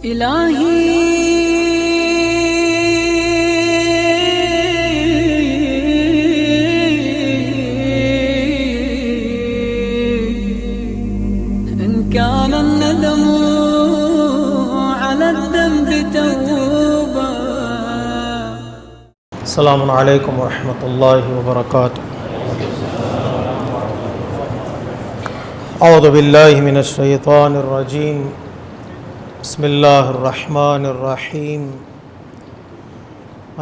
الہی إن كان الندم على الذنب توبة. السلام علیکم ورحمۃ اللہ وبرکاتہ. اعوذ باللہ من الشیطان الرجیم. بسم اللہ الرحمن الرحیم.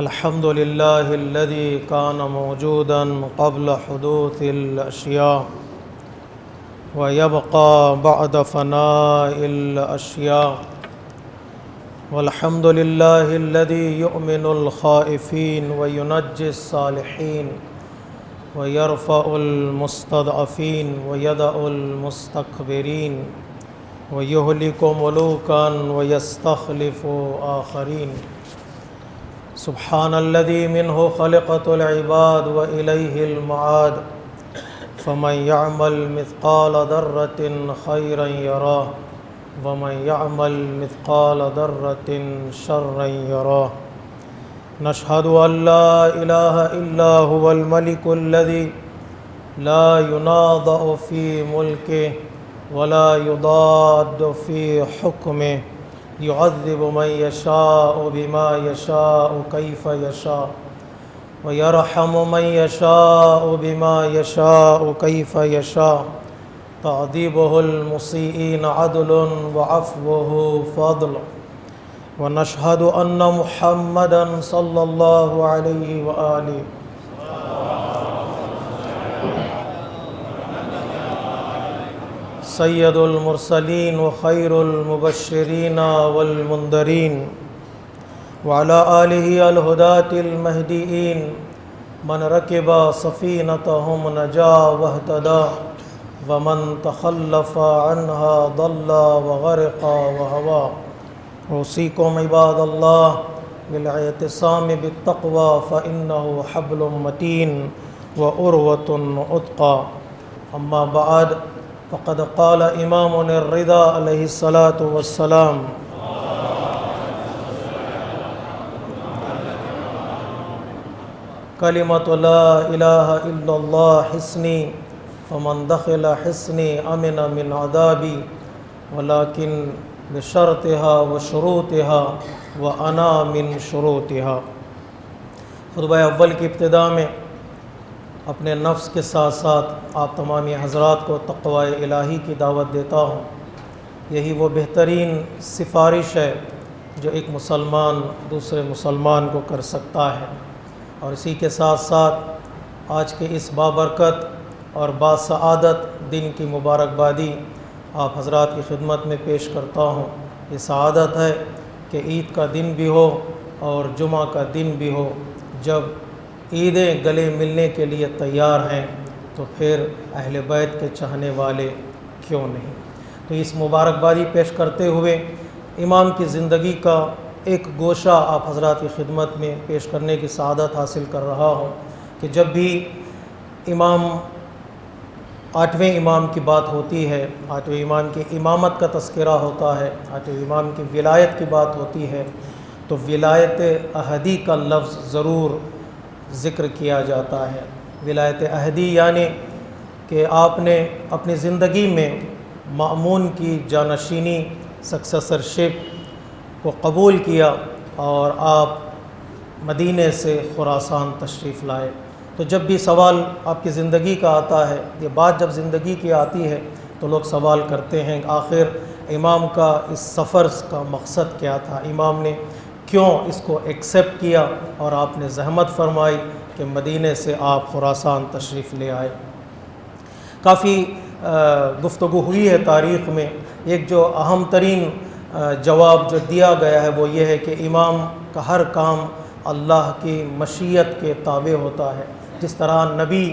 الحمد للہ الذی کان موجودا قبل حدوث الاشیاء ویبقى بعد فناء الاشیاء. والحمد للہ الذی یؤمن الخائفین وینجی الصالحین ویرفع المستضعفین ویدع المستکبرین ویہلک ملوکا ویستخلف آخرین. سبحان الذی منہ خلقت العباد وإلیہ المعاد. فمن يعمل مثقال ذرة خيرا يراه ومن يعمل مثقال ذرة شرا يراه. نشهد أن لا إله إلا هو الملك الذي لا ينازع في ملكه ولا يضاد في حكمه يعذب من يشاء بما يشاء كيف يشاء ويرحم من يشاء بما يشاء كيف يشاء. تعذيبه المسيئين عدل وعفوه فضل. ونشهد أن محمدا صلى الله عليه وآله سید المرسلین وخیر المبشرین والمنذرین وعلى آلہ الہداة المہدیین من رکب سفینتہم نجا واہتدى ومن تخلف عنها ضل وغرق وہوى. اوصیکم عباد اللہ بالاعتصام بالتقوى فإنه حبل متین وعروة وثقى. اما بعد فقد قال امامنا الرضا علیہ الصلاۃ والسلام کلمۃ لا الہ الا اللہ حصنی فمن دخل حصنی امن من عذابی ولکن بشرطها وشروطها وانا من شروطها. خطبہ اول کی ابتدا میں اپنے نفس کے ساتھ ساتھ آپ تمامی حضرات کو تقوی الہی کی دعوت دیتا ہوں. یہی وہ بہترین سفارش ہے جو ایک مسلمان دوسرے مسلمان کو کر سکتا ہے. اور اسی کے ساتھ ساتھ آج کے اس بابرکت اور باسعادت دن کی مبارکبادی آپ حضرات کی خدمت میں پیش کرتا ہوں. یہ سعادت ہے کہ عید کا دن بھی ہو اور جمعہ کا دن بھی ہو. جب عیدیں گلے ملنے کے لیے تیار ہیں تو پھر اہل بیت کے چاہنے والے کیوں نہیں. تو اس مبارکبادی پیش کرتے ہوئے امام کی زندگی کا ایک گوشہ آپ حضرات کی خدمت میں پیش کرنے کی سعادت حاصل کر رہا ہوں کہ جب بھی آٹھویں امام کی بات ہوتی ہے، آٹھویں امام کی امامت کا تذکرہ ہوتا ہے، آٹھویں امام کی ولایت کی بات ہوتی ہے تو ولایت احدی کا لفظ ضرور ذکر کیا جاتا ہے. ولایت احدی یعنی کہ آپ نے اپنی زندگی میں مأمون کی جانشینی سکسیسرشپ کو قبول کیا اور آپ مدینے سے خراسان تشریف لائے. تو جب بھی سوال آپ کی زندگی کا آتا ہے، یہ بات جب زندگی کی آتی ہے تو لوگ سوال کرتے ہیں آخر امام کا اس سفر کا مقصد کیا تھا، امام نے کیوں اس کو ایکسیپٹ کیا اور آپ نے زحمت فرمائی کہ مدینے سے آپ خراسان تشریف لے آئے. کافی گفتگو ہوئی ہے تاریخ میں. ایک جو اہم ترین جواب جو دیا گیا ہے وہ یہ ہے کہ امام کا ہر کام اللہ کی مشیت کے تابع ہوتا ہے. جس طرح نبی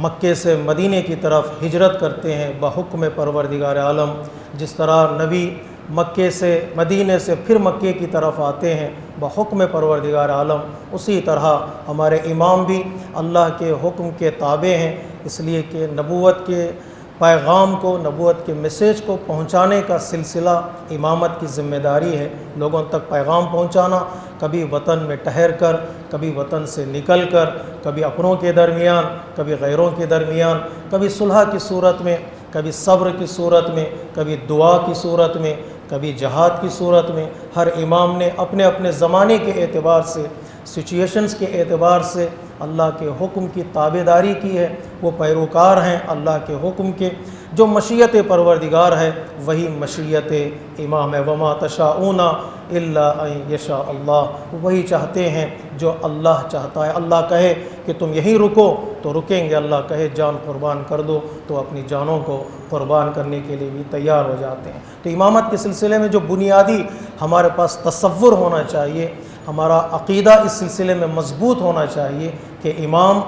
مکے سے مدینے کی طرف ہجرت کرتے ہیں بحکم پروردگار عالم، جس طرح نبی مکے سے مدینے سے پھر مکے کی طرف آتے ہیں بحکم پروردگار عالم، اسی طرح ہمارے امام بھی اللہ کے حکم کے تابع ہیں، اس لیے کہ نبوت کے پیغام کو، نبوت کے میسیج کو پہنچانے کا سلسلہ امامت کی ذمہ داری ہے۔ لوگوں تک پیغام پہنچانا، کبھی وطن میں ٹھہر کر، کبھی وطن سے نکل کر، کبھی اپنوں کے درمیان، کبھی غیروں کے درمیان، کبھی صلح کی صورت میں، کبھی صبر کی صورت میں، کبھی دعا کی صورت میں، کبھی جہاد کی صورت میں۔ ہر امام نے اپنے اپنے زمانے کے اعتبار سے، سچویشنز کے اعتبار سے اللہ کے حکم کی تابعداری کی ہے۔ وہ پیروکار ہیں اللہ کے حکم کے۔ جو مشیت پروردگار ہے وہی مشیت امام ہے۔ وما تشاءون الا ان یشاء اللہ، وہی چاہتے ہیں جو اللہ چاہتا ہے۔ اللہ کہے کہ تم یہیں رکو تو رکیں گے، اللہ کہے جان قربان کر دو تو اپنی جانوں کو قربان کرنے کے لیے بھی تیار ہو جاتے ہیں۔ تو امامت کے سلسلے میں جو بنیادی ہمارے پاس تصور ہونا چاہیے، ہمارا عقیدہ اس سلسلے میں مضبوط ہونا چاہیے کہ امام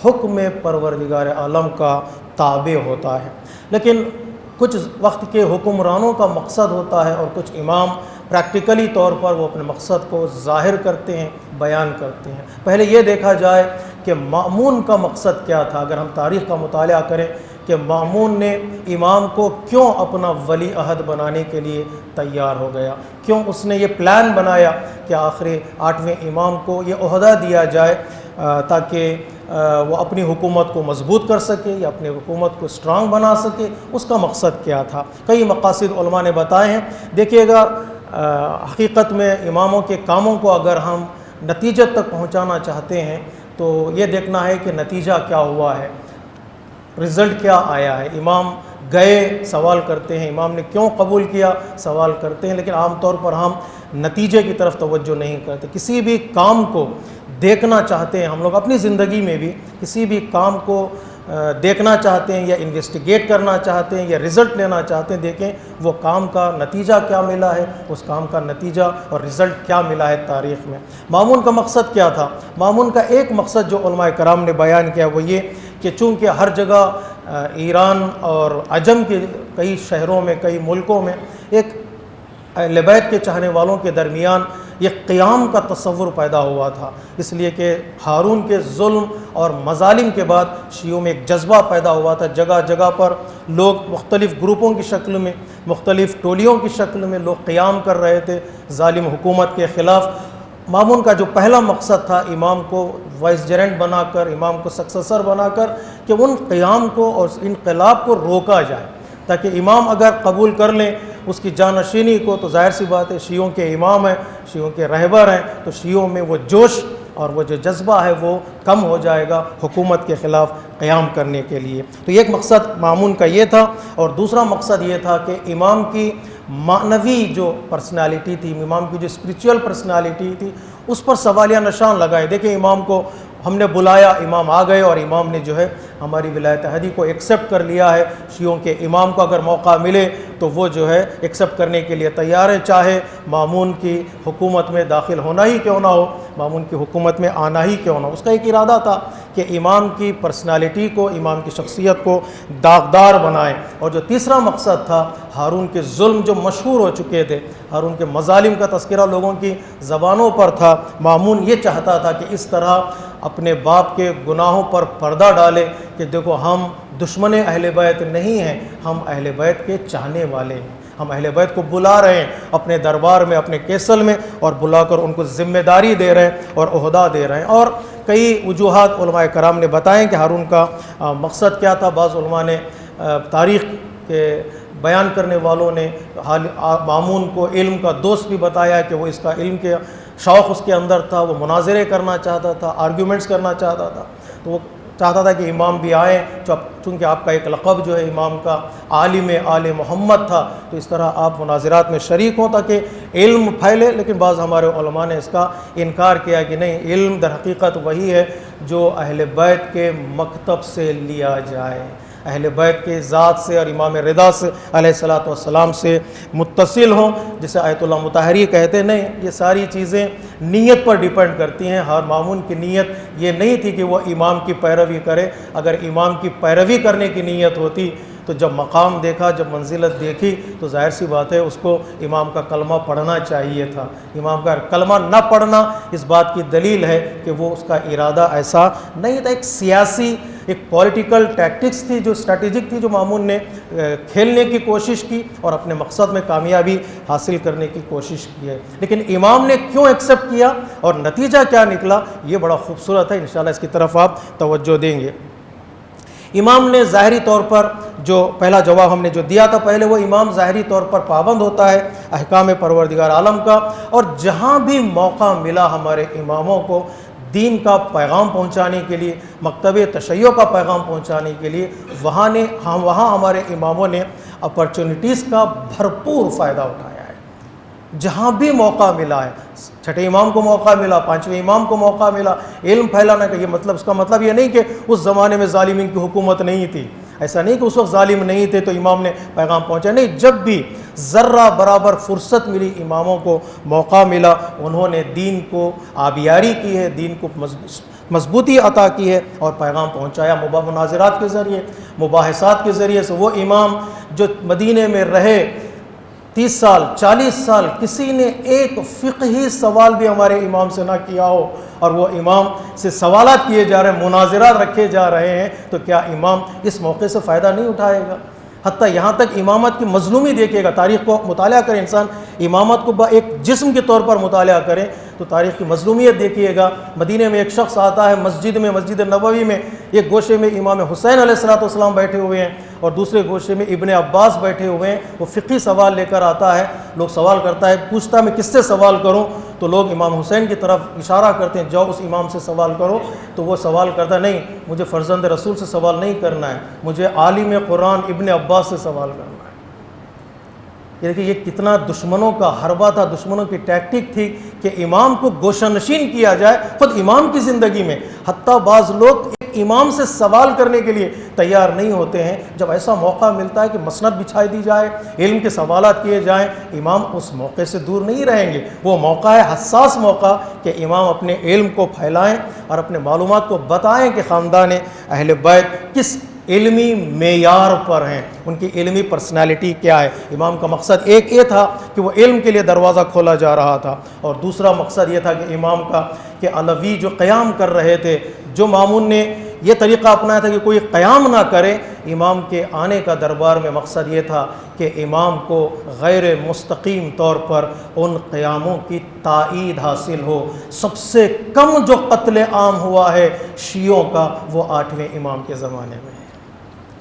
حکم پروردگار عالم کا تابع ہوتا ہے۔ لیکن کچھ وقت کے حکمرانوں کا مقصد ہوتا ہے اور کچھ امام پریکٹیکلی طور پر وہ اپنے مقصد کو ظاہر کرتے ہیں، بیان کرتے ہیں۔ پہلے یہ دیکھا جائے کہ مأمون کا مقصد کیا تھا۔ اگر ہم تاریخ کا مطالعہ کریں کہ مأمون نے امام کو کیوں اپنا ولی عہد بنانے کے لیے تیار ہو گیا، کیوں اس نے یہ پلان بنایا کہ آخری 8ویں امام کو یہ عہدہ دیا جائے تاکہ وہ اپنی حکومت کو مضبوط کر سکے یا اپنی حکومت کو اسٹرانگ بنا سکے۔ اس کا مقصد کیا تھا؟ کئی مقاصد علماء نے بتائے ہیں۔ دیکھیے گا، حقیقت میں اماموں کے کاموں کو اگر ہم نتیجے تک پہنچانا چاہتے ہیں تو یہ دیکھنا ہے کہ نتیجہ کیا ہوا ہے، رزلٹ کیا آیا ہے۔ امام گئے، سوال کرتے ہیں امام نے کیوں قبول کیا، سوال کرتے ہیں، لیکن عام طور پر ہم نتیجے کی طرف توجہ نہیں کرتے۔ کسی بھی کام کو دیکھنا چاہتے ہیں ہم لوگ، اپنی زندگی میں بھی کسی بھی کام کو دیکھنا چاہتے ہیں یا انویسٹیگیٹ کرنا چاہتے ہیں یا رزلٹ لینا چاہتے ہیں، دیکھیں وہ کام کا نتیجہ کیا ملا ہے، اس کام کا نتیجہ اور رزلٹ کیا ملا ہے تاریخ میں۔ مأمون کا مقصد کیا تھا؟ مأمون کا ایک مقصد جو علماء کرام نے بیان کیا وہ یہ کہ چونکہ ہر جگہ ایران اور عجم کے کئی شہروں میں، کئی ملکوں میں ایک اہل بیت کے چاہنے والوں کے درمیان یہ قیام کا تصور پیدا ہوا تھا، اس لیے کہ ہارون کے ظلم اور مظالم کے بعد شیعوں میں ایک جذبہ پیدا ہوا تھا۔ جگہ جگہ پر لوگ مختلف گروپوں کی شکل میں، مختلف ٹولیوں کی شکل میں لوگ قیام کر رہے تھے ظالم حکومت کے خلاف۔ مأمون کا جو پہلا مقصد تھا امام کو وائس جرنٹ بنا کر، امام کو سکسیسر بنا کر، کہ ان قیام کو اور انقلاب کو روکا جائے، تاکہ امام اگر قبول کر لیں اس کی جانشینی کو تو ظاہر سی بات ہے شیعوں کے امام ہیں، شیعوں کے رہبر ہیں، تو شیعوں میں وہ جوش اور وہ جو جذبہ ہے وہ کم ہو جائے گا حکومت کے خلاف قیام کرنے کے لیے۔ تو ایک مقصد مأمون کا یہ تھا، اور دوسرا مقصد یہ تھا کہ امام کی معنوی جو پرسنالٹی تھی، امام کی جو اسپریچول پرسنالٹی تھی، اس پر سوالیہ نشان لگائے۔ دیکھیں امام کو ہم نے بلایا، امام آ گئے اور امام نے جو ہے ہماری ولایت احدی کو ایکسیپٹ کر لیا ہے۔ شیعوں کے امام کو اگر موقع ملے تو وہ جو ہے ایکسیپٹ کرنے کے لیے تیار ہے، چاہے مأمون کی حکومت میں داخل ہونا ہی کیوں نہ ہو، مأمون کی حکومت میں آنا ہی کیوں نہ ہو۔ اس کا ایک ارادہ تھا کہ امام کی پرسنالٹی کو، امام کی شخصیت کو داغدار بنائیں۔ اور جو تیسرا مقصد تھا، ہارون کے ظلم جو مشہور ہو چکے تھے، ہارون کے مظالم کا تذکرہ لوگوں کی زبانوں پر تھا، مأمون یہ چاہتا تھا کہ اس طرح اپنے باپ کے گناہوں پر پردہ ڈالے کہ دیکھو ہم دشمن اہل بیت نہیں ہیں، ہم اہل بیت کے چاہنے والے ہیں، ہم اہل بیت کو بلا رہے ہیں اپنے دربار میں، اپنے کیسل میں، اور بلا کر ان کو ذمہ داری دے رہے ہیں اور عہدہ دے رہے ہیں۔ اور کئی وجوہات علماء کرام نے بتائیں کہ ہارون کا مقصد کیا تھا۔ بعض علماء نے، تاریخ کے بیان کرنے والوں نے مأمون کو علم کا دوست بھی بتایا کہ وہ اس کا علم کے شوق اس کے اندر تھا، وہ مناظرے کرنا چاہتا تھا، آرگیومنٹس کرنا چاہتا تھا، تو وہ چاہتا تھا کہ امام بھی آئیں، چونکہ آپ کا ایک لقب جو ہے امام کا عالم آل محمد تھا، تو اس طرح آپ مناظرات میں شریک ہوں تاکہ علم پھیلے۔ لیکن بعض ہمارے علماء نے اس کا انکار کیا کہ نہیں، علم در حقیقت وہی ہے جو اہل بیت کے مکتب سے لیا جائے، اہل بیت کے ذات سے اور امام رضا سے علیہ الصلاۃ والسلام سے متصل ہوں، جسے آیت اللہ مطہری کہتے ہیں۔ نہیں، یہ ساری چیزیں نیت پر ڈیپینڈ کرتی ہیں۔ ہر مأمون کی نیت یہ نہیں تھی کہ وہ امام کی پیروی کرے، اگر امام کی پیروی کرنے کی نیت ہوتی تو جب مقام دیکھا، جب منزلت دیکھی تو ظاہر سی بات ہے اس کو امام کا کلمہ پڑھنا چاہیے تھا۔ امام کا کلمہ نہ پڑھنا اس بات کی دلیل ہے کہ وہ اس کا ارادہ ایسا نہیں تھا، ایک سیاسی ایک پولیٹیکل ٹیکٹکس تھی، جو اسٹریٹجک تھی، جو مامون نے کھیلنے کی کوشش کی اور اپنے مقصد میں کامیابی حاصل کرنے کی کوشش کی ہے۔ لیکن امام نے کیوں ایکسیپٹ کیا اور نتیجہ کیا نکلا، یہ بڑا خوبصورت ہے، انشاءاللہ اس کی طرف آپ توجہ دیں گے۔ امام نے ظاہری طور پر جو پہلا جواب ہم نے جو دیا تھا پہلے، وہ امام ظاہری طور پر پابند ہوتا ہے احکام پروردگار عالم کا، اور جہاں بھی موقع ملا ہمارے اماموں کو دین کا پیغام پہنچانے کے لیے، مکتب تشیع کا پیغام پہنچانے کے لیے، وہاں ہمارے اماموں نے اپرچونٹیز کا بھرپور فائدہ اٹھایا ہے۔ جہاں بھی موقع ملا ہے، چھٹے امام کو موقع ملا، پانچویں امام کو موقع ملا علم پھیلانے کا، اس کا مطلب یہ نہیں کہ اس زمانے میں ظالمین کی حکومت نہیں تھی، ایسا نہیں کہ اس وقت ظالم نہیں تھے تو امام نے پیغام پہنچا، نہیں، جب بھی ذرہ برابر فرصت ملی اماموں کو موقع ملا، انہوں نے دین کو آبیاری کی ہے، دین کو مضبوطی عطا کی ہے اور پیغام پہنچایا مناظرات کے ذریعے، مباحثات کے ذریعے سے۔ وہ امام جو مدینے میں رہے 30 سال 40 سال، کسی نے ایک فقہی سوال بھی ہمارے امام سے نہ کیا ہو، اور وہ امام سے سوالات کیے جا رہے ہیں، مناظرات رکھے جا رہے ہیں، تو کیا امام اس موقع سے فائدہ نہیں اٹھائے گا؟ حتیٰ یہاں تک امامت کی مظلومی دیکھیے گا، تاریخ کو مطالعہ کریں، انسان امامت کو ایک جسم کے طور پر مطالعہ کریں تو تاریخ کی مظلومیت دیکھیے گا۔ مدینے میں ایک شخص آتا ہے، مسجد نبوی میں ایک گوشے میں امام حسین علیہ السلام بیٹھے ہوئے ہیں اور دوسرے گوشے میں ابن عباس بیٹھے ہوئے ہیں، وہ فقہی سوال لے کر آتا ہے، لوگ سوال کرتا ہے، پوچھتا ہے میں کس سے سوال کروں، تو لوگ امام حسین کی طرف اشارہ کرتے ہیں، جاؤ اس امام سے سوال کرو، تو وہ سوال کرتا ہے، نہیں، مجھے فرزند رسول سے سوال نہیں کرنا ہے، مجھے عالم قرآن ابن عباس سے سوال کرنا ہے۔ یہ دیکھیں یہ کتنا دشمنوں کا حربہ تھا، دشمنوں کی ٹیکٹک تھی کہ امام کو گوشہ نشین کیا جائے خود امام کی زندگی میں۔ حتیٰ بعض لوگ ایک امام سے سوال کرنے کے لیے تیار نہیں ہوتے ہیں، جب ایسا موقع ملتا ہے کہ مسند بچھائی دی جائے، علم کے سوالات کیے جائیں، امام اس موقع سے دور نہیں رہیں گے۔ وہ موقع ہے حساس موقع کہ امام اپنے علم کو پھیلائیں اور اپنے معلومات کو بتائیں کہ خاندان اہل بیت کس علمی معیار پر ہیں، ان کی علمی پرسنالٹی کیا ہے۔ امام کا مقصد ایک یہ تھا کہ وہ علم کے لیے دروازہ کھولا جا رہا تھا، اور دوسرا مقصد یہ تھا کہ امام کا کہ علوی جو قیام کر رہے تھے، جو مامون نے یہ طریقہ اپنایا تھا کہ کوئی قیام نہ کرے، امام کے آنے کا دربار میں مقصد یہ تھا کہ امام کو غیر مستقیم طور پر ان قیاموں کی تائید حاصل ہو۔ سب سے کم جو قتل عام ہوا ہے شیعوں کا، وہ 8ویں امام کے زمانے میں ہے۔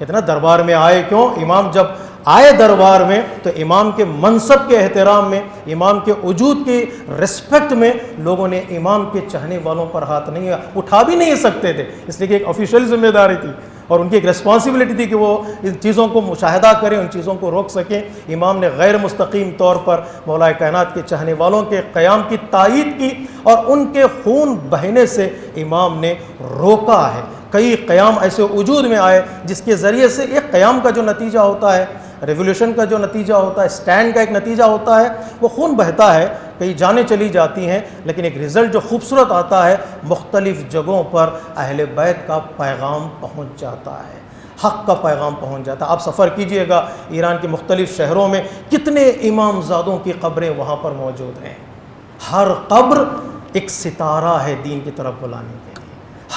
اتنا دربار میں آئے کیوں؟ امام جب آئے دربار میں تو امام کے منصب کے احترام میں، امام کے وجود کی رسپیکٹ میں لوگوں نے امام کے چاہنے والوں پر ہاتھ نہیں اٹھا بھی نہیں سکتے تھے، اس لیے کہ ایک آفیشیل ذمہ داری تھی اور ان کی ایک ریسپانسبلٹی تھی کہ وہ ان چیزوں کو مشاہدہ کریں، ان چیزوں کو روک سکیں۔ امام نے غیر مستقیم طور پر مولا کائنات کے چاہنے والوں کے قیام کی تائید کی اور ان کے خون بہنے سے امام نے روکا ہے۔ کئی قیام ایسے وجود میں آئے جس کے ذریعے سے ایک قیام کا جو نتیجہ ہوتا ہے، ریولیوشن کا جو نتیجہ ہوتا ہے، اسٹینڈ کا ایک نتیجہ ہوتا ہے، وہ خون بہتا ہے، کئی جانیں چلی جاتی ہیں، لیکن ایک رزلٹ جو خوبصورت آتا ہے، مختلف جگہوں پر اہل بیت کا پیغام پہنچ جاتا ہے، حق کا پیغام پہنچ جاتا ہے۔ آپ سفر کیجئے گا ایران کے مختلف شہروں میں، کتنے امام زادوں کی قبریں وہاں پر موجود ہیں۔ ہر قبر ایک ستارہ ہے دین کی طرف بلانے کے لیے،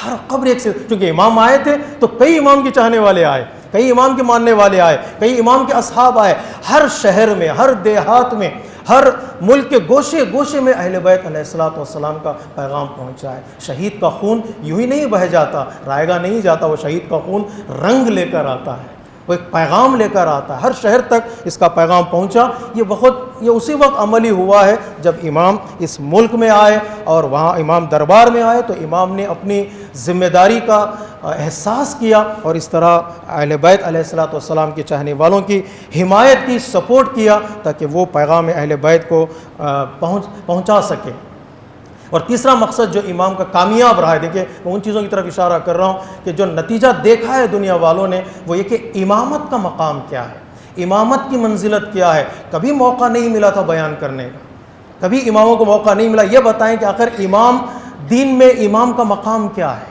ہر قبر ایک ستارہ، چونکہ امام آئے تھے تو کئی امام کے چاہنے والے آئے، کئی امام کے ماننے والے آئے، کئی امام کے اصحاب آئے۔ ہر شہر میں، ہر دیہات میں، ہر ملک کے گوشے گوشے میں اہل بیت علیہ السلام کا پیغام پہنچا ہے۔ شہید کا خون یوں ہی نہیں بہہ جاتا، رائے گا نہیں جاتا، وہ شہید کا خون رنگ لے کر آتا ہے، وہ ایک پیغام لے کر آتا ہے۔ ہر شہر تک اس کا پیغام پہنچا۔ یہ اسی وقت عملی ہوا ہے جب امام اس ملک میں آئے اور وہاں امام دربار میں آئے تو امام نے اپنی ذمہ داری کا احساس کیا اور اس طرح اہل بیت علیہ السلام کے چاہنے والوں کی حمایت کی، سپورٹ کیا تاکہ وہ پیغام اہل بیت کو پہنچا سکے۔ اور تیسرا مقصد جو امام کا کامیاب رہا ہے، دیکھیں میں ان چیزوں کی طرف اشارہ کر رہا ہوں کہ جو نتیجہ دیکھا ہے دنیا والوں نے، وہ یہ کہ امامت کا مقام کیا ہے، امامت کی منزلت کیا ہے۔ کبھی موقع نہیں ملا تھا بیان کرنے کا، کبھی اماموں کو موقع نہیں ملا۔ یہ بتائیں کہ آخر امام دین میں امام کا مقام کیا ہے،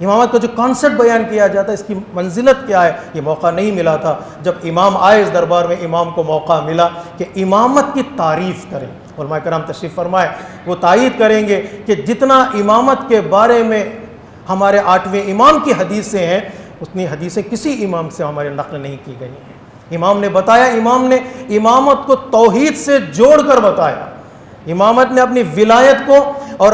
امامت کا جو کانسیپٹ بیان کیا جاتا ہے اس کی منزلت کیا ہے، یہ موقع نہیں ملا تھا۔ جب امام آئے اس دربار میں، امام کو موقع ملا کہ امامت کی تعریف کریں۔ علماء کرام تشریف فرمائے، وہ تائید کریں گے کہ جتنا امامت کے بارے میں ہمارے 8ویں امام کی حدیثیں ہیں، اتنی حدیثیں کسی امام سے ہمارے نقل نہیں کی گئی ہیں۔ امام نے بتایا، امام نے امامت کو توحید سے جوڑ کر بتایا، امامت نے اپنی ولایت کو اور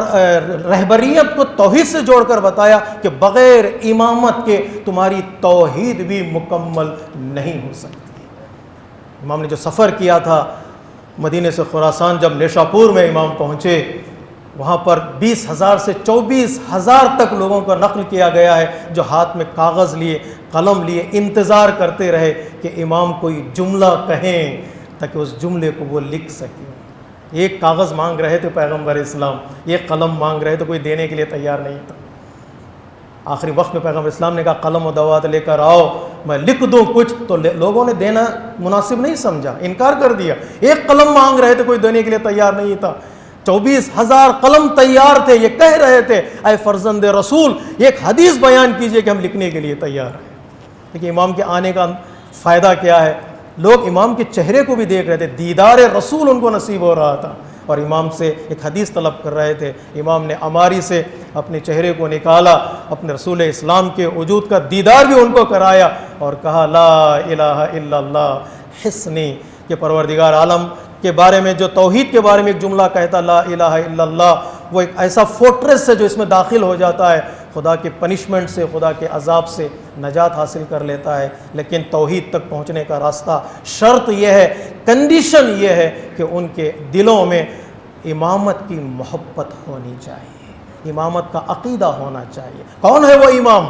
رہبریت کو توحید سے جوڑ کر بتایا کہ بغیر امامت کے تمہاری توحید بھی مکمل نہیں ہو سکتی۔ امام نے جو سفر کیا تھا مدینے سے خراسان، جب نیشاپور میں امام پہنچے، وہاں پر 20,000 سے 24,000 تک لوگوں کا نقل کیا گیا ہے جو ہاتھ میں کاغذ لیے، قلم لیے انتظار کرتے رہے کہ امام کوئی جملہ کہیں تاکہ اس جملے کو وہ لکھ سکیں۔ ایک کاغذ مانگ رہے تھے پیغمبر اسلام، ایک قلم مانگ رہے تھے، کوئی دینے کے لیے تیار نہیں تھا۔ آخری وقت میں پیغمبر اسلام نے کہا قلم و دوات لے کر آؤ، میں لکھ دوں کچھ، تو لوگوں نے دینا مناسب نہیں سمجھا، انکار کر دیا۔ ایک قلم مانگ رہے تھے، کوئی دینے کے لیے تیار نہیں تھا۔ 24,000 قلم تیار تھے، یہ کہہ رہے تھے اے فرزند رسول ایک حدیث بیان کیجئے کہ ہم لکھنے کے لیے تیار ہیں۔ لیکن امام کے آنے کا فائدہ کیا ہے؟ لوگ امام کے چہرے کو بھی دیکھ رہے تھے، دیدار رسول ان کو نصیب ہو رہا تھا، اور امام سے ایک حدیث طلب کر رہے تھے۔ امام نے عماری سے اپنے چہرے کو نکالا، اپنے رسول اسلام کے وجود کا دیدار بھی ان کو کرایا، اور کہا لا الہ الا اللہ حسنی، کہ پروردگار عالم کے بارے میں جو توحید کے بارے میں ایک جملہ کہتا لا الہ الا اللہ، وہ ایک ایسا فورٹریس ہے جو اس میں داخل ہو جاتا ہے، خدا کے پنشمنٹ سے، خدا کے عذاب سے نجات حاصل کر لیتا ہے۔ لیکن توحید تک پہنچنے کا راستہ، شرط یہ ہے، کنڈیشن یہ ہے کہ ان کے دلوں میں امامت کی محبت ہونی چاہیے، امامت کا عقیدہ ہونا چاہیے۔ کون ہے وہ امام؟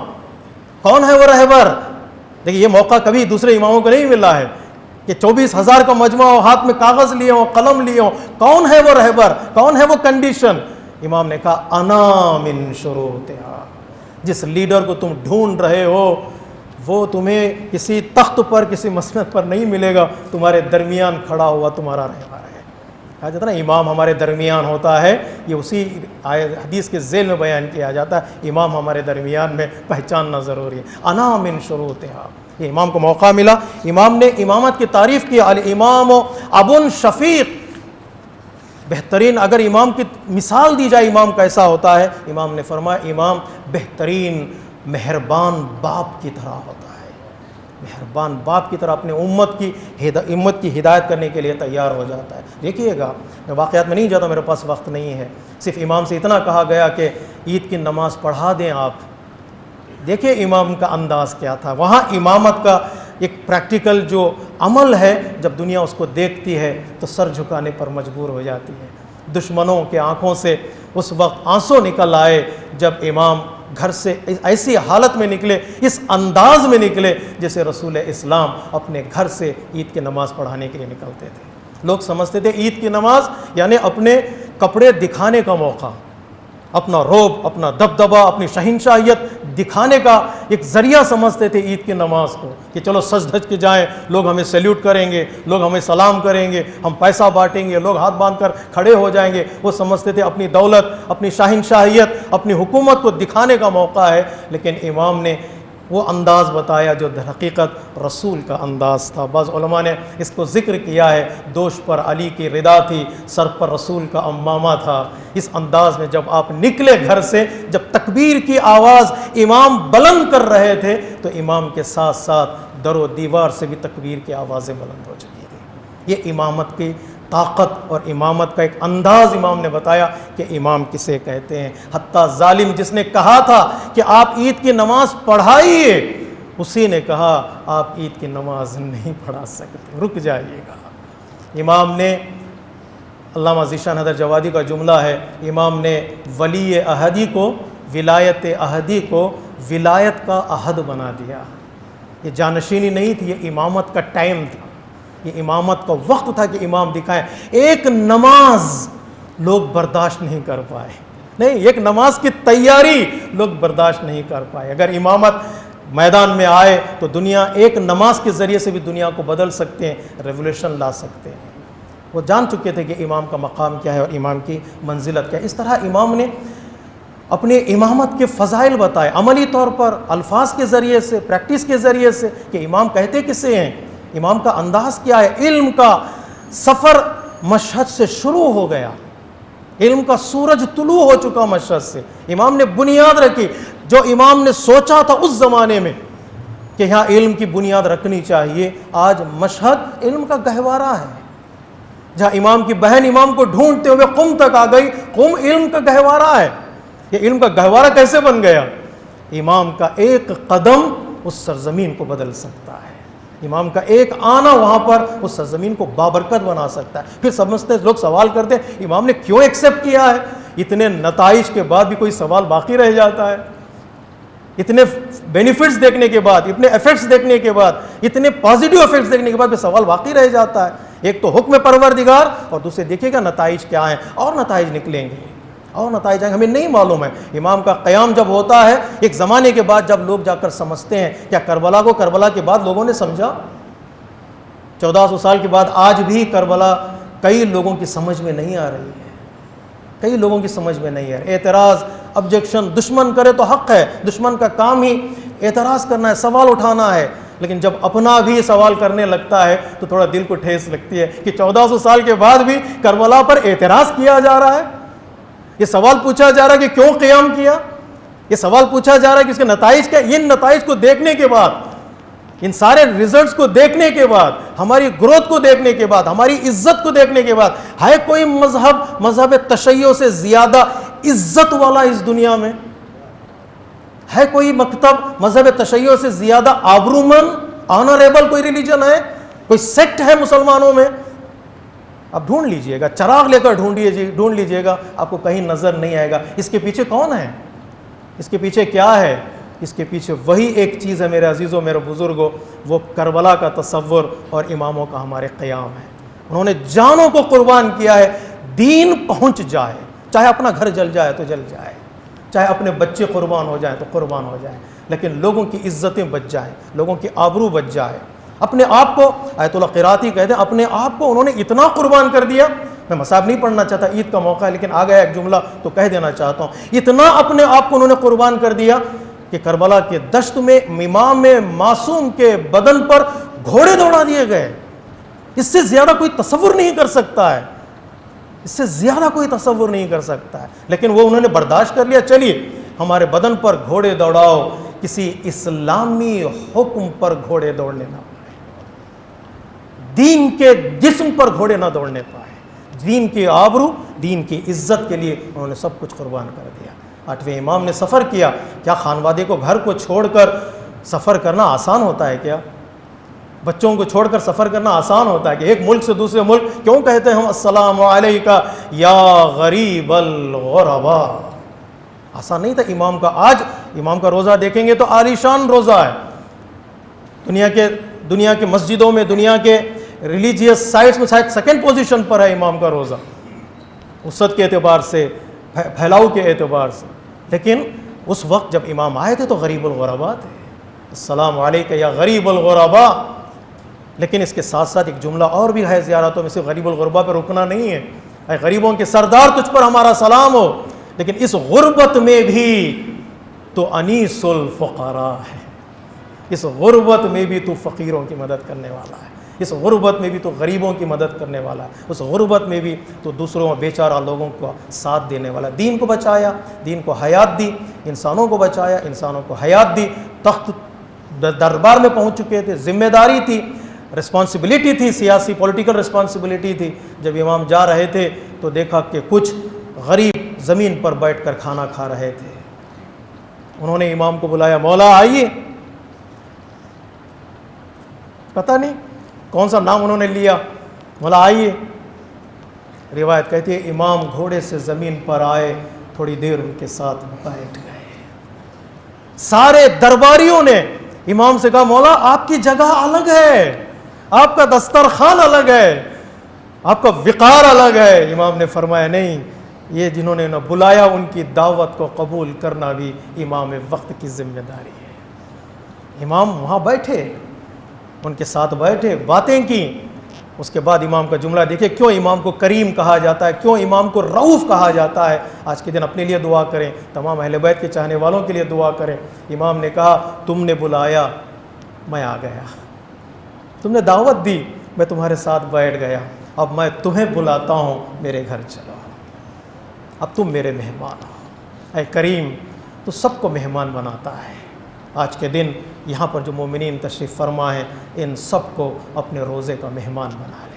کون ہے وہ رہبر؟ دیکھیے یہ موقع کبھی دوسرے اماموں کو نہیں ملا ہے کہ 24,000 کا مجمع ہو، ہاتھ میں کاغذ لیے ہوں، قلم لیے ہوں۔ کون ہے وہ رہبر؟ کون ہے وہ کنڈیشن؟ امام نے کہا انا من شروطہا، جس لیڈر کو تم ڈھونڈ رہے ہو وہ تمہیں کسی تخت پر، کسی مسند پر نہیں ملے گا، تمہارے درمیان کھڑا ہوا تمہارا رہبر ہے۔ کہا جاتا ہے نا امام ہمارے درمیان ہوتا ہے، یہ اسی حدیث کے ذیل میں بیان کیا جاتا ہے، امام ہمارے درمیان میں پہچاننا ضروری ہے۔ انا من شروطہا، یہ امام کو موقع ملا، امام نے امامت کی تعریف کی، الامام ابو شفیق، بہترین اگر امام کی مثال دی جائے امام کیسا ہوتا ہے، امام نے فرمایا امام بہترین مہربان باپ کی طرح ہوتا ہے، مہربان باپ کی طرح اپنے امت کی ہدایت کرنے کے لیے تیار ہو جاتا ہے۔ دیکھیے گا، میں واقعات میں نہیں جاتا، میرے پاس وقت نہیں ہے، صرف امام سے اتنا کہا گیا کہ عید کی نماز پڑھا دیں آپ۔ دیکھیں امام کا انداز کیا تھا، وہاں امامت کا ایک پریکٹیکل جو عمل ہے، جب دنیا اس کو دیکھتی ہے تو سر جھکانے پر مجبور ہو جاتی ہے۔ دشمنوں کے آنکھوں سے اس وقت آنسو نکل آئے جب امام گھر سے ایسی حالت میں نکلے، اس انداز میں نکلے جیسے رسول اسلام اپنے گھر سے عید کی نماز پڑھانے کے لیے نکلتے تھے۔ لوگ سمجھتے تھے عید کی نماز یعنی اپنے کپڑے دکھانے کا موقع، اپنا روب، اپنا دبدبہ، اپنی شہنشاہیت دکھانے کا ایک ذریعہ سمجھتے تھے عید کی نماز کو، کہ چلو سج دھج کے جائیں، لوگ ہمیں سیلیوٹ کریں گے، لوگ ہمیں سلام کریں گے، ہم پیسہ بانٹیں گے، لوگ ہاتھ باندھ کر کھڑے ہو جائیں گے۔ وہ سمجھتے تھے اپنی دولت، اپنی شہنشاہیت، اپنی حکومت کو دکھانے کا موقع ہے۔ لیکن امام نے وہ انداز بتایا جو در حقیقت رسول کا انداز تھا۔ بعض علماء نے اس کو ذکر کیا ہے، دوش پر علی کی ردا تھی، سر پر رسول کا امامہ تھا۔ اس انداز میں جب آپ نکلے گھر سے، جب تکبیر کی آواز امام بلند کر رہے تھے تو امام کے ساتھ ساتھ در و دیوار سے بھی تکبیر کی آوازیں بلند ہو چکی تھیں۔ یہ امامت کی طاقت اور امامت کا ایک انداز امام نے بتایا کہ امام کسے کہتے ہیں۔ حتیٰ ظالم جس نے کہا تھا کہ آپ عید کی نماز پڑھائیے، اسی نے کہا آپ عید کی نماز نہیں پڑھا سکتے، رک جائیے گا۔ امام نے، علامہ ذیشان حیدر جوادی کا جملہ ہے، امام نے ولی عہدی کو، ولایت عہدی کو ولایت کا عہد بنا دیا۔ یہ جانشینی نہیں تھی، یہ امامت کا ٹائم تھا، یہ امامت کا وقت تھا کہ امام دکھائیں۔ ایک نماز لوگ برداشت نہیں کر پائے، نہیں، ایک نماز کی تیاری لوگ برداشت نہیں کر پائے۔ اگر امامت میدان میں آئے تو دنیا ایک نماز کے ذریعے سے بھی دنیا کو بدل سکتے ہیں، ریولیوشن لا سکتے ہیں۔ وہ جان چکے تھے کہ امام کا مقام کیا ہے اور امام کی منزلت کیا ہے۔ اس طرح امام نے اپنے امامت کے فضائل بتائے، عملی طور پر، الفاظ کے ذریعے سے، پریکٹس کے ذریعے سے، کہ امام کہتے کسے ہیں، امام کا انداز کیا ہے۔ علم کا سفر مشہد سے شروع ہو گیا، علم کا سورج طلوع ہو چکا مشہد سے، امام نے بنیاد رکھی۔ جو امام نے سوچا تھا اس زمانے میں کہ یہاں علم کی بنیاد رکھنی چاہیے، آج مشہد علم کا گہوارہ ہے۔ جہاں امام کی بہن امام کو ڈھونڈتے ہوئے قم تک آ گئی، قم علم کا گہوارہ ہے۔ یہ علم کا گہوارہ کیسے بن گیا؟ امام کا ایک قدم اس سرزمین کو بدل سکتا ہے، امام کا ایک آنا وہاں پر اس سرزمین کو بابرکت بنا سکتا ہے۔ پھر سمجھتے لوگ سوال کرتے ہیں امام نے کیوں ایکسیپٹ کیا ہے؟ اتنے نتائج کے بعد بھی کوئی سوال باقی رہ جاتا ہے، اتنے بینیفٹس دیکھنے کے بعد، اتنے ایفیکٹس دیکھنے کے بعد، اتنے پازیٹیو ایفیکٹس دیکھنے کے بعد بھی سوال باقی رہ جاتا ہے۔ ایک تو حکم پروردگار، اور دوسرے دیکھیے گا نتائج کیا ہیں، اور نتائج نکلیں گے، اور نتائج ہمیں نہیں معلوم ہے۔ امام کا قیام جب ہوتا ہے ایک زمانے کے بعد، جب لوگ جا کر سمجھتے ہیں، کیا کربلا کو کربلا کے بعد لوگوں نے سمجھا؟ 1400 سال کے بعد آج بھی کربلا کئی لوگوں کی سمجھ میں نہیں آ رہی ہے، کئی لوگوں کی سمجھ میں نہیں ہے۔ اعتراض، آبجیکشن، دشمن کرے تو حق ہے، دشمن کا کام ہی اعتراض کرنا ہے، سوال اٹھانا ہے، لیکن جب اپنا بھی سوال کرنے لگتا ہے تو تھوڑا دل کو ٹھیس لگتی ہے کہ 1400 سال کے بعد بھی کربلا پر اعتراض کیا جا رہا ہے۔ یہ سوال پوچھا جا رہا ہے کہ کیوں قیام کیا، یہ سوال پوچھا جا رہا ہے کہ اس کے نتائج کیا۔ ان نتائج کو دیکھنے کے بعد، ان سارے ریزلٹس کو دیکھنے کے بعد، ہماری گروتھ کو دیکھنے کے بعد، ہماری عزت کو دیکھنے کے بعد، ہے کوئی مذہب تشیع سے زیادہ عزت والا اس دنیا میں؟ ہے کوئی مکتب مذہب تشیع سے زیادہ آبرومند، آنریبل کوئی ریلیجن ہے، کوئی سیکٹ ہے مسلمانوں میں؟ اب ڈھونڈ لیجئے گا، چراغ لے کر ڈھونڈ لیجئے گا، آپ کو کہیں نظر نہیں آئے گا۔ اس کے پیچھے کون ہے؟ اس کے پیچھے کیا ہے؟ اس کے پیچھے وہی ایک چیز ہے میرے عزیزوں، میرے بزرگوں، وہ کربلا کا تصور اور اماموں کا ہمارے قیام ہے۔ انہوں نے جانوں کو قربان کیا ہے، دین پہنچ جائے، چاہے اپنا گھر جل جائے تو جل جائے، چاہے اپنے بچے قربان ہو جائیں تو قربان ہو جائیں، لیکن لوگوں کی عزتیں بچ جائیں، لوگوں کی آبرو بچ جائے۔ اپنے آپ کو، آیت اللہ قراتی کہتے ہیں، اپنے آپ کو انہوں نے اتنا قربان کر دیا۔ میں مصاب نہیں پڑھنا چاہتا، عید کا موقع ہے، لیکن آ گیا ایک جملہ تو کہہ دینا چاہتا ہوں۔ اتنا اپنے آپ کو انہوں نے قربان کر دیا کہ کربلا کے دشت میں امام معصوم کے بدن پر گھوڑے دوڑا دیے گئے۔ اس سے زیادہ کوئی تصور نہیں کر سکتا ہے، اس سے زیادہ کوئی تصور نہیں کر سکتا ہے، لیکن وہ انہوں نے برداشت کر لیا۔ چلیے ہمارے بدن پر گھوڑے دوڑاؤ، کسی اسلامی حکم پر گھوڑے دوڑنے نہ پائے، دین کے جسم پر گھوڑے نہ دوڑنے پائے، دین کی آبرو، دین کی عزت کے لیے انہوں نے سب کچھ قربان کر دیا۔ 8ویں امام نے سفر کیا۔ کیا خانوادے کو، گھر کو چھوڑ کر سفر کرنا آسان ہوتا ہے کیا؟ بچوں کو چھوڑ کر سفر کرنا آسان ہوتا ہے کہ ایک ملک سے دوسرے ملک؟ کیوں کہتے ہیں ہم السلام علیکہ یا غریب الغرباء؟ آسان نہیں تھا امام کا۔ آج امام کا روزہ دیکھیں گے تو عالیشان روزہ ہے، دنیا کے مسجدوں میں، دنیا کے ریلیجیس سائٹس میں شاید سیکنڈ پوزیشن پر ہے امام کا روزہ، وسعت کے اعتبار سے، پھیلاؤ کے اعتبار سے۔ لیکن اس وقت جب امام آئے تھے تو غریب الغرباء تھے، السلام علیکہ یا غریب الغرباء۔ لیکن اس کے ساتھ ساتھ ایک جملہ اور بھی ہے زیارتوں میں سے، غریب الغرباء پہ رکنا نہیں ہے، اے غریبوں کے سردار تجھ پر ہمارا سلام ہو، لیکن اس غربت میں بھی تو انیس الفقراء ہے، اس غربت میں بھی تو فقیروں کی مدد کرنے والا ہے، اس غربت میں بھی تو غریبوں کی مدد کرنے والا ہے، اس غربت میں بھی تو دوسروں بیچارہ لوگوں کو ساتھ دینے والا۔ دین کو بچایا، دین کو حیات دی، انسانوں کو بچایا، انسانوں کو حیات دی۔ تخت دربار میں پہنچ چکے تھے، ذمہ داری تھی، رسپانسبلٹی تھی، سیاسی پولیٹیکل رسپانسبلٹی تھی۔ جب امام جا رہے تھے تو دیکھا کہ کچھ غریب زمین پر بیٹھ کر کھانا کھا رہے تھے۔ انہوں نے امام کو بلایا، مولا آئیے۔ پتہ نہیں کون سا نام انہوں نے لیا، مولا آئیے۔ روایت کہتی ہے امام گھوڑے سے زمین پر آئے، تھوڑی دیر ان کے ساتھ بیٹھ گئے۔ سارے درباریوں نے امام سے کہا، مولا آپ کی جگہ الگ ہے، آپ کا دسترخوان الگ ہے، آپ کا وقار الگ ہے۔ امام نے فرمایا نہیں، یہ جنہوں نے انہیں بلایا ان کی دعوت کو قبول کرنا بھی امام وقت کی ذمہ داری ہے۔ امام وہاں بیٹھے، ان کے ساتھ بیٹھے، باتیں کی۔ اس کے بعد امام کا جملہ دیکھیں، کیوں امام کو کریم کہا جاتا ہے، کیوں امام کو رؤوف کہا جاتا ہے۔ آج کے دن اپنے لیے دعا کریں، تمام اہل بیت کے چاہنے والوں کے لیے دعا کریں۔ امام نے کہا، تم نے بلایا، میں آ گیا، تم نے دعوت دی، میں تمہارے ساتھ بیٹھ گیا، اب میں تمہیں بلاتا ہوں، میرے گھر چلو، اب تم میرے مہمان ہو۔ اے کریم، تو سب کو مہمان بناتا ہے۔ آج کے دن یہاں پر جو مومنین تشریف فرما ہیں، ان سب کو اپنے روزے کا مہمان بنا لے،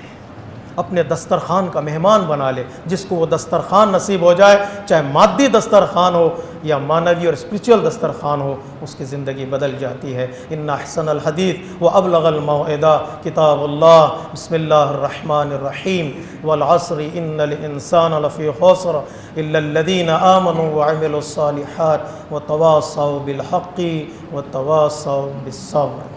اپنے دسترخوان کا مہمان بنا لے۔ جس کو وہ دسترخوان نصیب ہو جائے، چاہے مادی دسترخوان ہو یا معنوی اور اسپریچول دسترخوان ہو، اس کی زندگی بدل جاتی ہے۔ ان احسن الحدیث و ابلغ الموعظہ کتاب اللہ، بسم اللہ الرحمن الرحیم، والعصر ان الانسان لفی خسر الا الذین آمنوا وعملوا الصالحات وتواصوا بالحق وتواصوا بالصبر۔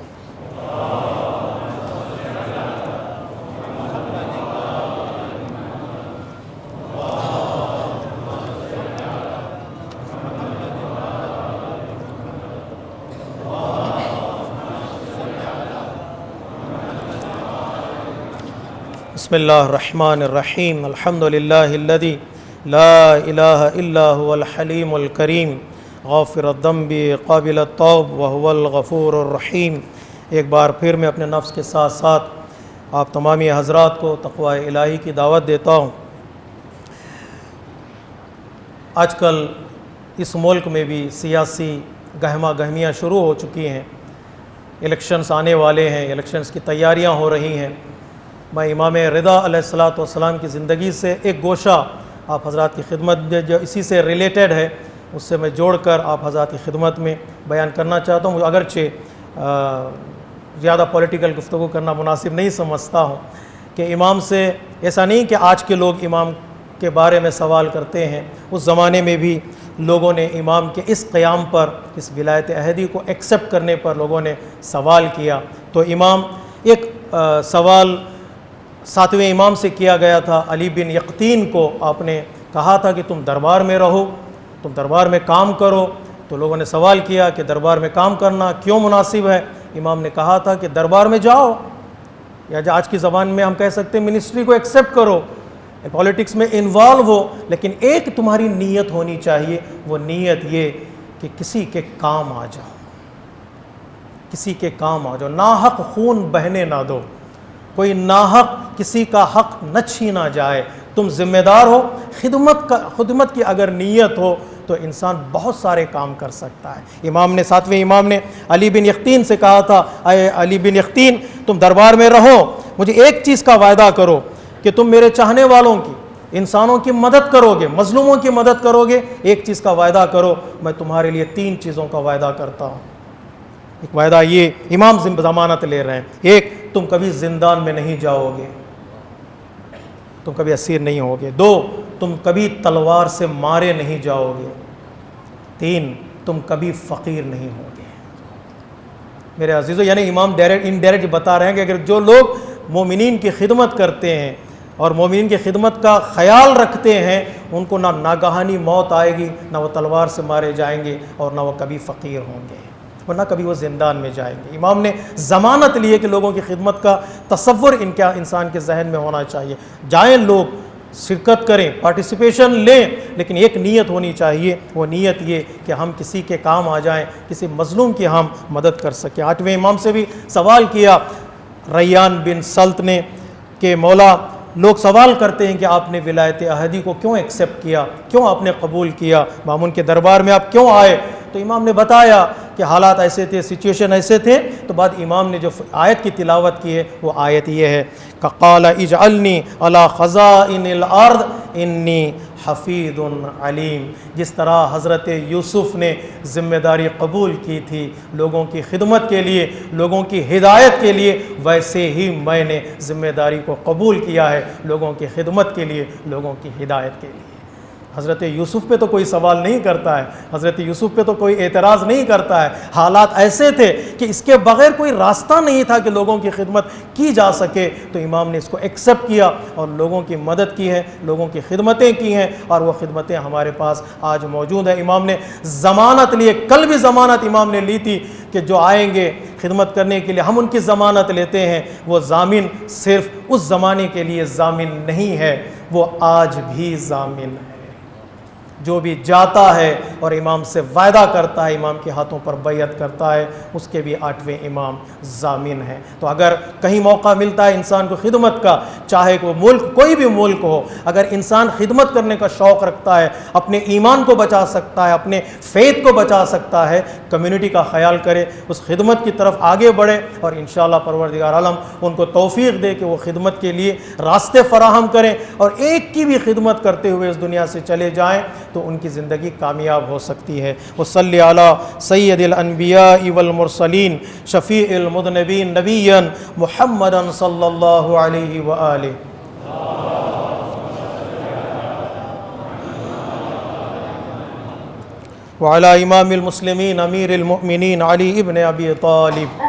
بسم اللہ الرحمن الرحیم، الحمد للہ الذی لا الہ الا هو الحلیم الکریم غافر الذنب قابل التوب وهو الغفور الرحیم۔ ایک بار پھر میں اپنے نفس کے ساتھ ساتھ آپ تمامی حضرات کو تقوی الہی کی دعوت دیتا ہوں۔ آج کل اس ملک میں بھی سیاسی گہما گہمیاں شروع ہو چکی ہیں، الیکشنز آنے والے ہیں، الیکشنز کی تیاریاں ہو رہی ہیں۔ میں امام رضا علیہ السلام کی زندگی سے ایک گوشہ آپ حضرات کی خدمت میں جو اسی سے ریلیٹڈ ہے، اس سے میں جوڑ کر آپ حضرات کی خدمت میں بیان کرنا چاہتا ہوں۔ اگرچہ زیادہ پولیٹیکل گفتگو کرنا مناسب نہیں سمجھتا ہوں کہ امام سے ایسا نہیں کہ آج کے لوگ امام کے بارے میں سوال کرتے ہیں، اس زمانے میں بھی لوگوں نے امام کے اس قیام پر، اس ولایت عہدی کو ایکسیپٹ کرنے پر لوگوں نے سوال کیا۔ تو امام ایک سوال 7ویں امام سے کیا گیا تھا، علی بن یقطین کو آپ نے کہا تھا کہ تم دربار میں رہو، تم دربار میں کام کرو۔ تو لوگوں نے سوال کیا کہ دربار میں کام کرنا کیوں مناسب ہے؟ امام نے کہا تھا کہ دربار میں جاؤ، یا آج کی زبان میں ہم کہہ سکتے ہیں منسٹری کو ایکسیپٹ کرو، پولیٹکس میں انوالو ہو، لیکن ایک تمہاری نیت ہونی چاہیے، وہ نیت یہ کہ کسی کے کام آ جاؤ، کسی کے کام آ جاؤ، ناحق خون بہنے نہ دو، کوئی ناحق کسی کا حق نہ چھینا جائے، تم ذمہ دار ہو۔ خدمت کی اگر نیت ہو تو انسان بہت سارے کام کر سکتا ہے۔ امام نے 7ویں امام نے علی بن یقطین سے کہا تھا، اے علی بن یقطین تم دربار میں رہو، مجھے ایک چیز کا وعدہ کرو کہ تم میرے چاہنے والوں کی، انسانوں کی مدد کرو گے، مظلوموں کی مدد کرو گے۔ ایک چیز کا وعدہ کرو، میں تمہارے لیے 3 چیزوں کا وعدہ کرتا ہوں۔ ایک وعدہ یہ، امام ضمانت لے رہے ہیں، ایک تم کبھی زندان میں نہیں جاؤ گے، تم کبھی اسیر نہیں ہوگے۔ 2 تم کبھی تلوار سے مارے نہیں جاؤ گے۔ 3 تم کبھی فقیر نہیں ہوگے۔ میرے عزیزو، یعنی امام انڈائریکٹ بتا رہے ہیں کہ اگر جو لوگ مومنین کی خدمت کرتے ہیں اور مومنین کی خدمت کا خیال رکھتے ہیں، ان کو نہ ناگہانی موت آئے گی، نہ وہ تلوار سے مارے جائیں گے، اور نہ وہ کبھی فقیر ہوں گے، ورنہ کبھی وہ زندان میں جائیں گے۔ امام نے ضمانت لی ہے کہ لوگوں کی خدمت کا تصور انسان کے ذہن میں ہونا چاہیے۔ جائیں لوگ، شرکت کریں، پارٹیسپیشن لیں، لیکن ایک نیت ہونی چاہیے، وہ نیت یہ کہ ہم کسی کے کام آ جائیں، کسی مظلوم کی ہم مدد کر سکیں۔ 8ویں امام سے بھی سوال کیا ریان بن سلط نے کہ مولا، لوگ سوال کرتے ہیں کہ آپ نے ولایت عہدی کو کیوں ایکسیپٹ کیا، کیوں آپ نے قبول کیا، مامون کے دربار میں آپ کیوں آئے؟ تو امام نے بتایا کہ حالات ایسے تھے، سچویشن ایسے تھے۔ تو بعد امام نے جو آیت کی تلاوت کی ہے، وہ آیت یہ ہے کہ قال اجعلنی علی خزائن الارض انی حفیظ علیم۔ جس طرح حضرت یوسف نے ذمہ داری قبول کی تھی لوگوں کی خدمت کے لیے، لوگوں کی ہدایت کے لیے، ویسے ہی میں نے ذمہ داری کو قبول کیا ہے لوگوں کی خدمت کے لیے، لوگوں کی ہدایت کے لیے۔ حضرت یوسف پہ تو کوئی سوال نہیں کرتا ہے، حضرت یوسف پہ تو کوئی اعتراض نہیں کرتا ہے۔ حالات ایسے تھے کہ اس کے بغیر کوئی راستہ نہیں تھا کہ لوگوں کی خدمت کی جا سکے، تو امام نے اس کو ایکسیپٹ کیا اور لوگوں کی مدد کی ہے، لوگوں کی خدمتیں کی ہیں، اور وہ خدمتیں ہمارے پاس آج موجود ہیں۔ امام نے ضمانت لی ہے، کل بھی ضمانت امام نے لی تھی کہ جو آئیں گے خدمت کرنے کے لیے ہم ان کی ضمانت لیتے ہیں۔ وہ ضامن صرف اس زمانے کے لیے ضامن نہیں ہے، وہ آج بھی ضامن ہے۔ جو بھی جاتا ہے اور امام سے وعدہ کرتا ہے، امام کے ہاتھوں پر بیعت کرتا ہے، اس کے بھی 8ویں امام ضامن ہیں۔ تو اگر کہیں موقع ملتا ہے انسان کو خدمت کا، چاہے وہ ملک کوئی بھی ملک ہو، اگر انسان خدمت کرنے کا شوق رکھتا ہے، اپنے ایمان کو بچا سکتا ہے، اپنے فیت کو بچا سکتا ہے، کمیونٹی کا خیال کرے، اس خدمت کی طرف آگے بڑھے، اور انشاءاللہ پروردگار عالم ان کو توفیق دے کہ وہ خدمت کے لیے راستے فراہم کریں، اور ایک کی بھی خدمت کرتے ہوئے اس دنیا سے چلے جائیں تو ان کی زندگی کامیاب ہو سکتی ہے۔ وصلی علی سید الانبیاء والمرسلین شفیع المذنبین نبیا محمد صلی اللہ علیہ وآلہ۔ وعلى امام المسلمین امیر المؤمنین علی ابن ابی طالب۔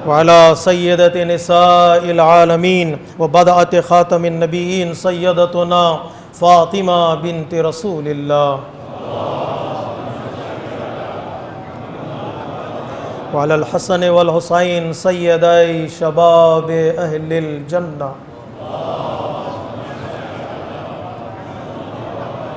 وعلى سیدۃ نساء العالمین وبدعۃ خاتم النبیین سیدتنا فاطمہ بنت رسول اللہ۔ وعلى الحسن والحسین سیدی شباب اہل الجنہ۔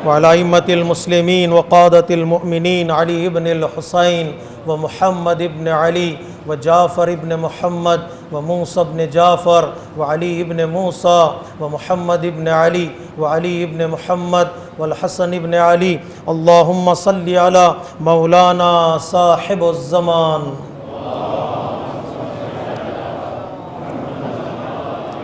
وعلى ائمة المسلمین وقادة المؤمنین علی ابن الحسین ومحمد ابن علی وجعفر ابن محمد وموسى ابن جعفر وعلی ابن موسى ومحمد ابن علی وعلی ابن محمد والحسن ابن علی۔ اللہم صل علی مولانا صاحب الزمان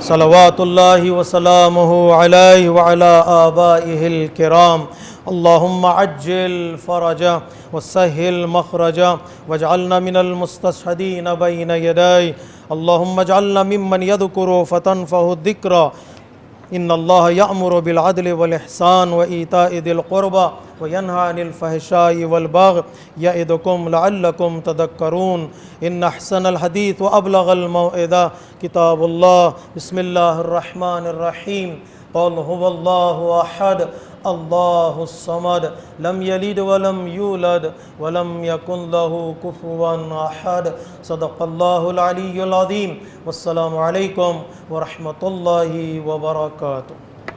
صلوات اللہ وسلامہ علیہ وعلی آبائہ الکرام۔ اللہم عجل فرجہ وسہل مخرجہ واجعلنا من المستشہدین بین یدی۔ اللہم اجعلنا ممن یذکر فتنفع الذکر۔ ان اللہ یأمر بالعدل والاحسان وایتاء ذی القربى وینہی عن الفحشاء والبغی یعظکم لعلکم تذکرون۔ ان احسن الحدیث وابلغ الموعظہ کتاب اللہ۔ بسم اللہ الرحمن الرحیم۔ قل هو اللہ احد اللہ الصمد لم یلد ولم یولد ولم یکن له کفوا احد۔ صدق اللہ العلی العظیم۔ والسلام علیکم ورحمۃ اللہ وبرکاتہ۔